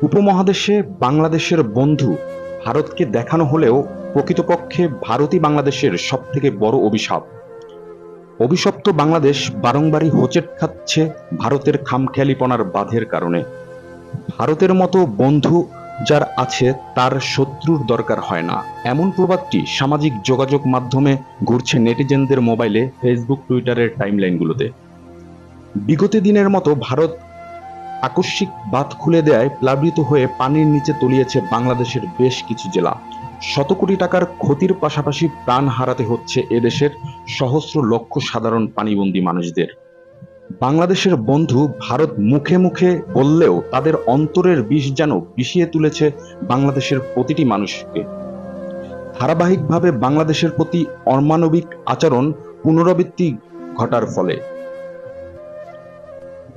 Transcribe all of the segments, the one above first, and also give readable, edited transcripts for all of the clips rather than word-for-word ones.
উপমহাদেশে বাংলাদেশের বন্ধু ভারতকে দেখানো হলেও প্রকৃতপক্ষে ভারতই বাংলাদেশের সবথেকে বড় অভিশাপ। অভিশপ্ত বাংলাদেশ বারংবারই হোঁচট খাচ্ছে ভারতের খামখেয়ালিপনার বাঁধের কারণে। ভারতের মতো বন্ধু যার আছে তার শত্রুর দরকার হয় না, এমন প্রবাদটি সামাজিক যোগাযোগ মাধ্যমে ঘুরছে নেটিজেনদের মোবাইলে, ফেসবুক, টুইটারের টাইমলাইনগুলোতে। বিগত দিনের মতো ভারত আকস্মিক বাঁধ খুলে দেয়ায় প্লাবিত হয়ে পানির নিচে তলিয়েছে বাংলাদেশের বেশ কিছু জেলা। শত কোটি টাকার ক্ষতির পাশাপাশি প্রাণ হারাতে হচ্ছে এদেশের সহস্র লক্ষ সাধারণ পানিবন্দী মানুষদের। বাংলাদেশের বন্ধু ভারত মুখে মুখে বললেও তাদের অন্তরের বিষ যেন বিষিয়ে তুলেছে বাংলাদেশের প্রতিটি মানুষকে। ধারাবাহিকভাবে বাংলাদেশের প্রতি অমানবিক আচরণ পুনরাবৃত্তি ঘটার ফলে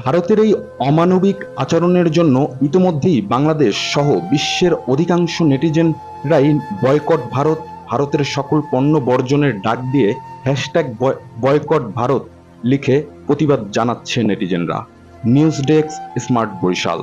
ভারতের এই অমানবিক আচরণের জন্য ইতোমধ্যেই বাংলাদেশ সহ বিশ্বের অধিকাংশ নেটিজেনরাই বয়কট ভারত, ভারতের সকল পণ্য বর্জনের ডাক দিয়ে হ্যাশট্যাগ বয়কট ভারত লিখে প্রতিবাদ জানাচ্ছে নেটিজেনরা। News desk, smart Barishal.